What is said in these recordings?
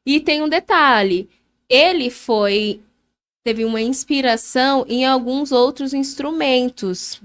E tem um detalhe, ele teve uma inspiração em alguns outros instrumentos.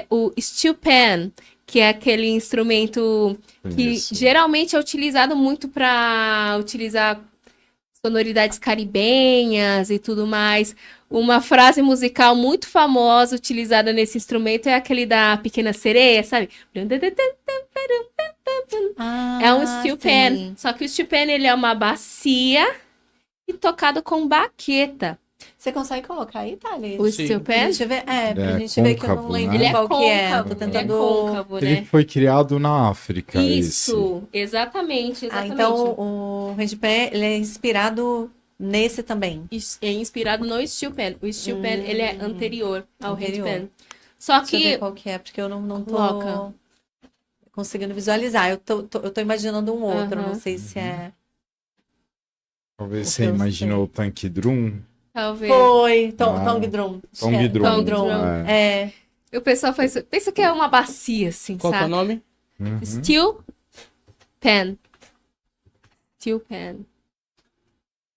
O steel pan, que é aquele instrumento que geralmente é utilizado muito para utilizar sonoridades caribenhas e tudo mais. Uma frase musical muito famosa utilizada nesse instrumento é aquele da Pequena Sereia, sabe? É um steel pan. Só que o steel pan, ele é uma bacia e tocado com baqueta. Você consegue colocar aí, Thales? O steel pan? Pra gente ver, pra gente ver que eu não lembro qual que é. Tô tentando... Ele é côncavo, né? Ele foi criado na África, Isso, exatamente. Então o handpan, ele é inspirado nesse também. É inspirado no steel pan. O steel pan, ele é anterior ao handpan. Só Deixa eu que... ver qual que é, porque eu não tô conseguindo visualizar. Eu tô imaginando um outro, não sei se é... Talvez você imaginou o tanque drum. Talvez. Foi, Tong Drum. Tong Drum. O pessoal pensa que é uma bacia, assim, Qual que é o sabe? nome? Steel pan. Steel pan.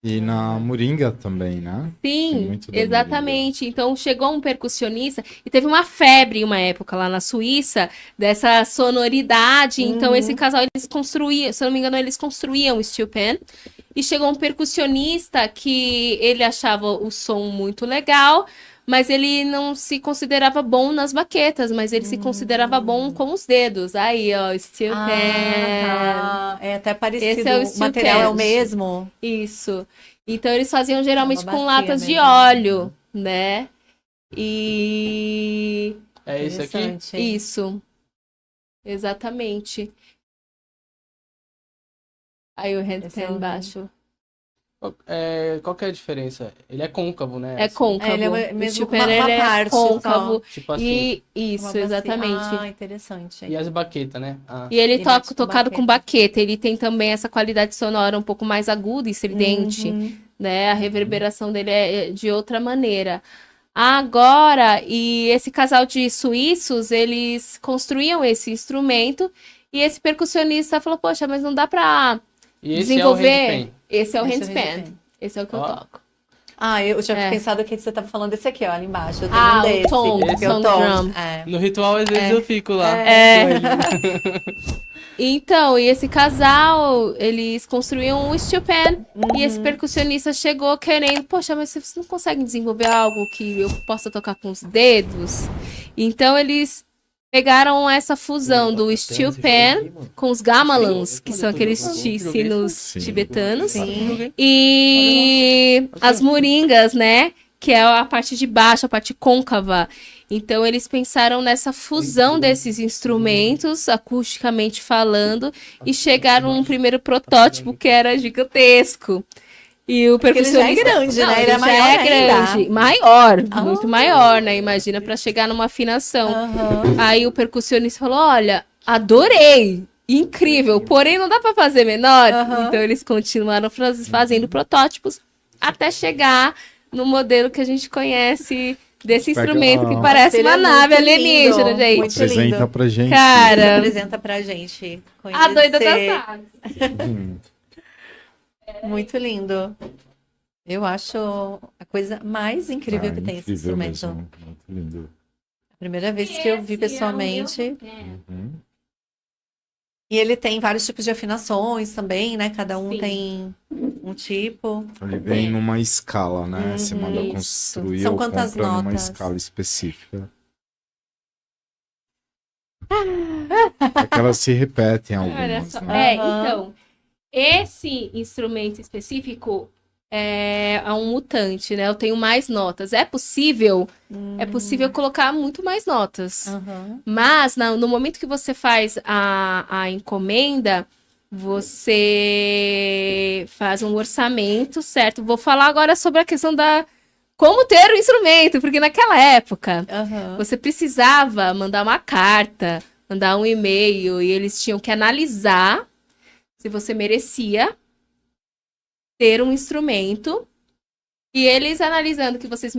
E na Moringa também, né? Sim, exatamente. Então chegou um percussionista e teve uma febre uma época lá na Suíça dessa sonoridade. Então esse casal, eles construíam, se eu não me engano, eles construíam o steel pan. E chegou um percussionista que ele achava o som muito legal, mas ele não se considerava bom nas baquetas, mas ele se considerava bom com os dedos. Aí, ó, steel pan. É até parecido. Esse é o o material pan. é o mesmo. Isso. Então eles faziam geralmente com latas de mesmo. óleo, né? E... É esse aqui? Isso. Aí o handpan baixo. Qual que é a diferença? Ele é côncavo, né? É côncavo. Ele é mesmo o steel pan, uma ele parte é côncavo. Tipo assim. E isso, exatamente. Interessante. E as baquetas, né? E ele bate tocado com com baqueta. Ele tem também essa qualidade sonora um pouco mais aguda e estridente, né? A reverberação dele é de outra maneira. Agora, e esse casal de suíços, eles construíam esse instrumento e esse percussionista falou, poxa, mas não dá pra desenvolver... Esse é o handpan. Esse é o que eu toco. Eu tinha pensado que você estava falando desse aqui, ó, ali embaixo. Eu tenho um desse. Tom drum. No ritual, às vezes, eu fico lá. Então, e esse casal, eles construíam um steel pan. E esse percussionista chegou querendo, poxa, mas vocês não conseguem desenvolver algo que eu possa tocar com os dedos? Então, eles pegaram essa fusão do steel pan com os gamelans, que são aqueles sinos tibetanos, e as moringas, né? Que é a parte de baixo, a parte côncava. Então, eles pensaram nessa fusão desses instrumentos, acusticamente falando, e chegaram a um primeiro protótipo que era gigantesco. E o percussionista... Ele já é grande, né? Ele é maior grande. Maior, muito maior, né? Imagina para chegar numa afinação. Aí o percussionista falou, olha, adorei, incrível, porém não dá para fazer menor. Então eles continuaram fazendo protótipos até chegar no modelo que a gente conhece desse instrumento que parece uma nave alienígena, gente. Apresenta pra gente. Cara, apresenta pra gente. A doida das naves. Muito lindo. Eu acho a coisa mais incrível que tem esse instrumento. Mesmo. Muito lindo. A primeira vez que eu vi pessoalmente. E ele tem vários tipos de afinações também, né? Cada um tem um tipo. Ele vem numa escala, né? Você manda construir São ou quantas compra numa notas? escala específica. É que elas se repetem algumas, né? Então, esse instrumento específico é um mutante, né? Eu tenho mais notas. É possível colocar muito mais notas. Mas no momento que você faz a encomenda, você faz um orçamento, certo? Vou falar agora sobre a questão da como ter o instrumento, porque naquela época você precisava mandar uma carta, mandar um e-mail, e eles tinham que analisar se você merecia ter um instrumento. E eles analisando que você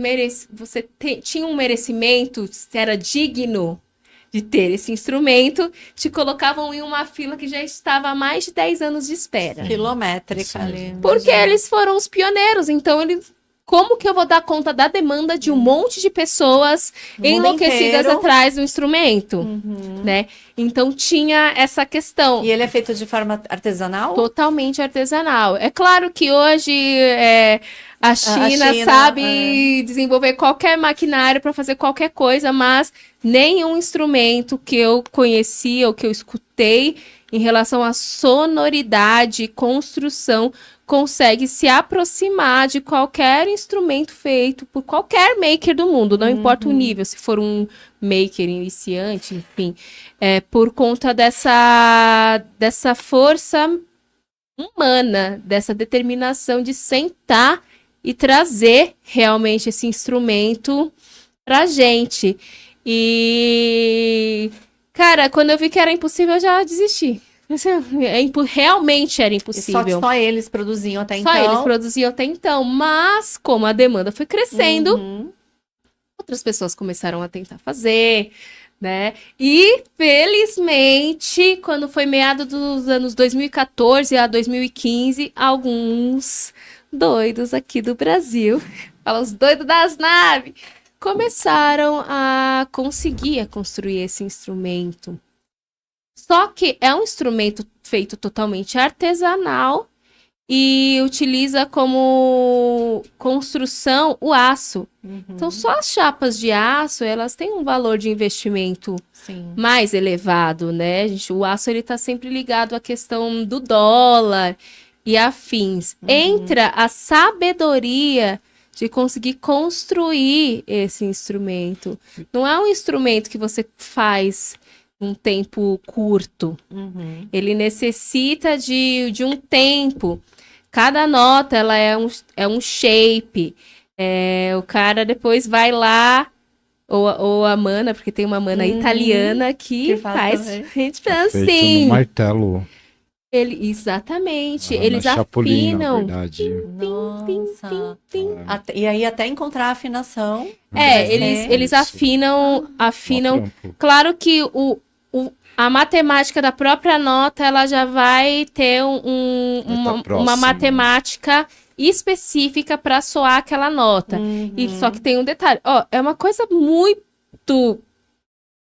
tinha um merecimento, se era digno de ter esse instrumento, te colocavam em uma fila que já estava há mais de 10 anos de espera. Quilométrica Isso ali. mesmo. Porque eles foram os pioneiros, então eles... Como que eu vou dar conta da demanda de um monte de pessoas No mundo enlouquecidas inteiro. atrás do instrumento, né? Então tinha essa questão. E ele é feito de forma artesanal? Totalmente artesanal. É claro que hoje a China China, sabe desenvolver qualquer maquinário para fazer qualquer coisa, mas nenhum instrumento que eu conheci ou que eu escutei em relação à sonoridade, construção, consegue se aproximar de qualquer instrumento feito por qualquer maker do mundo, não importa o nível, se for um maker iniciante, enfim, por conta dessa força humana, dessa determinação de sentar e trazer realmente esse instrumento pra gente. E, cara, quando eu vi que era impossível, eu já desisti. Realmente era E impossível. só eles produziam até Só então. eles produziam até então, mas como a demanda foi crescendo, outras pessoas começaram a tentar fazer, né? E, felizmente, quando foi meado dos anos 2014 a 2015, alguns doidos aqui do Brasil, fala os doidos das naves, começaram a conseguir a construir esse instrumento. Só que é um instrumento feito totalmente artesanal e utiliza como construção o aço. Então, só as chapas de aço, elas têm um valor de investimento Sim. mais elevado, né? O aço, ele tá sempre ligado à questão do dólar e afins. Entra a sabedoria de conseguir construir esse instrumento. Não é um instrumento que você faz um tempo curto. Ele necessita de um tempo. Cada nota, ela é um shape. O cara depois vai lá, ou a mana, porque tem uma mana italiana que faz também. gente pensa Feito assim. no martelo. Exatamente. Ah, Eles na Chapolin, na afinam. verdade. Nossa. E aí até encontrar a afinação. Eles afinam. Mó trampo. Claro que a matemática da própria nota, ela já vai ter uma próximo. matemática específica para soar aquela nota. E só que tem um detalhe. Ó, é uma coisa muito,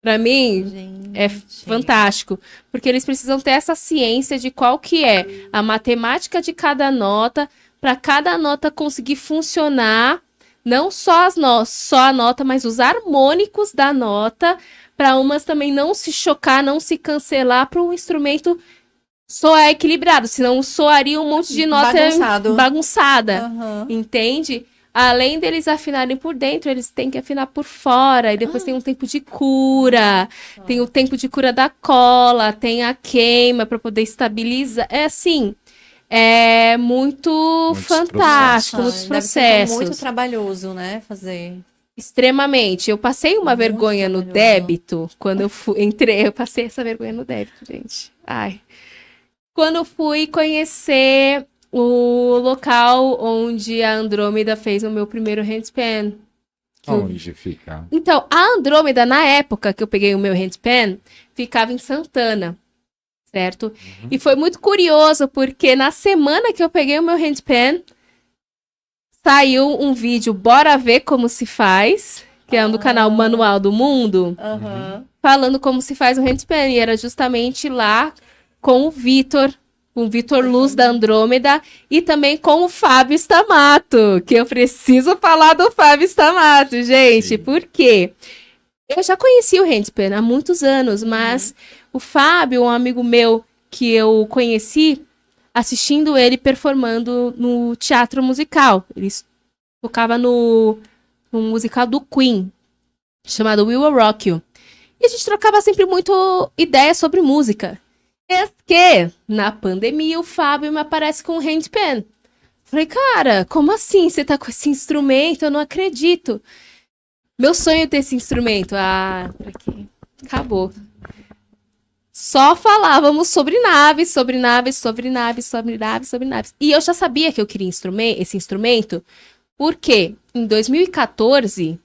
para mim, é fantástico, porque eles precisam ter essa ciência de qual que é a matemática de cada nota, para cada nota conseguir funcionar, não só só a nota, mas os harmônicos da nota, para umas também não se chocar, não se cancelar, para o instrumento soar equilibrado, senão soaria um monte de nota bagunçada, entende? Além deles afinarem por dentro, eles têm que afinar por fora, e depois tem um tempo de cura, tem o tempo de cura da cola, tem a queima para poder estabilizar. É assim, é muito fantástico, muitos processos. Deve ser muito trabalhoso, né, fazer. Extremamente. Eu passei uma Muito vergonha no trabalhoso. débito, quando eu entrei, eu passei essa vergonha no débito, gente. Ai. Quando eu fui conhecer o local onde a Andrômeda fez o meu primeiro handpan. Onde fica? Então, a Andrômeda, na época que eu peguei o meu handpan, ficava em Santana, certo? E foi muito curioso, porque na semana que eu peguei o meu handpan, saiu um vídeo Bora Ver Como Se Faz, que é do canal Manual do Mundo, falando como se faz o handpan. E era justamente lá com o Vitor Luz da Andrômeda, e também com o Fábio Stamato, que eu preciso falar do Fábio Stamato, gente. Sim. Por quê? Eu já conheci o handpan há muitos anos, mas o Fábio, um amigo meu que eu conheci, assistindo ele performando no teatro musical. Ele tocava no musical do Queen, chamado We Will Rock You. E a gente trocava sempre muito ideia sobre música. Eis que, na pandemia, o Fábio me aparece com um handpan. Falei, cara, como assim você tá com esse instrumento? Eu não acredito. Meu sonho é ter esse instrumento. Ah, pra quê? Acabou. Só falávamos sobre naves, sobre naves, sobre naves, sobre naves, sobre naves. E eu já sabia que eu queria esse instrumento, porque em 2014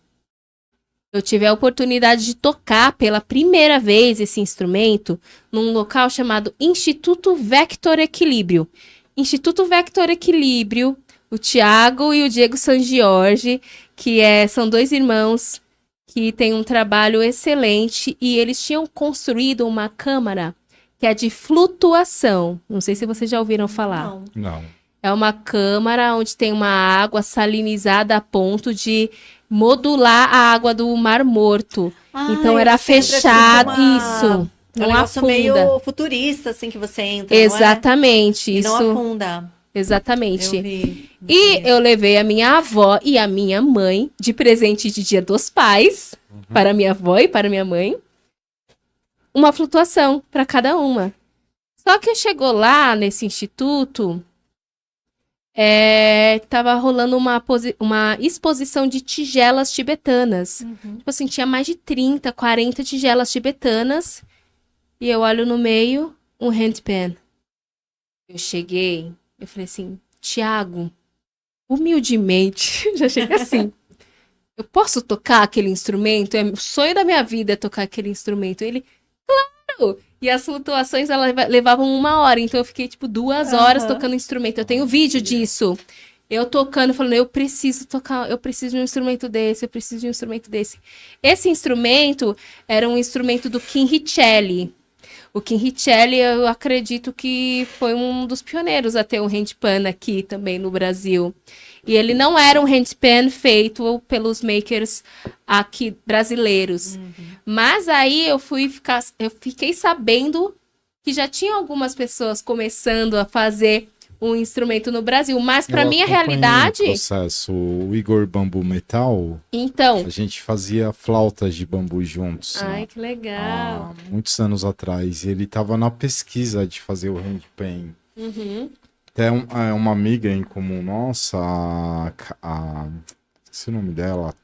Eu tive a oportunidade de tocar pela primeira vez esse instrumento num local chamado Instituto Vector Equilíbrio. Instituto Vector Equilíbrio, o Thiago e o Diego Sangiorgi, são 2 irmãos que têm um trabalho excelente e eles tinham construído uma câmara que é de flutuação. Não sei se vocês já ouviram falar. Não. Não. É uma câmara onde tem uma água salinizada a ponto de modular a água do Mar Morto. Então era fechado, isso. É um Não negócio afunda. meio futurista, assim, que você entra, Exatamente, não é? E isso. não afunda. Exatamente. Eu vi. E eu levei a minha avó e a minha mãe de presente de Dia dos Pais para minha avó e para minha mãe. Uma flutuação para cada uma. Só que chegou lá nesse instituto, tava rolando uma exposição de tigelas tibetanas. Tipo assim, tinha mais de 30, 40 tigelas tibetanas. E eu olho no meio, um handpan. Eu cheguei, eu falei assim, Thiago, humildemente, já cheguei assim, eu posso tocar aquele instrumento? O sonho da minha vida é tocar aquele instrumento. Ele, claro! E as flutuações, elas levavam 1 hora, então eu fiquei, tipo, 2 horas tocando instrumento. Eu tenho vídeo disso. Eu tocando, falando, eu preciso tocar, eu preciso de um instrumento desse, eu preciso de um instrumento desse. Esse instrumento era um instrumento do Kim Richelli. O Kim Richelli, eu acredito que foi um dos pioneiros a ter um handpan aqui também no Brasil. E ele não era um handpan feito pelos makers aqui brasileiros. Mas aí eu fiquei sabendo que já tinha algumas pessoas começando a fazer um instrumento no Brasil. Mas para minha realidade... O processo, o Igor Bambu Metal, Então... a gente fazia flautas de bambu juntos. Ai, né? que legal. Há muitos anos atrás. E ele estava na pesquisa de fazer o handpan. Até uma amiga em comum nossa, esqueci o nome dela,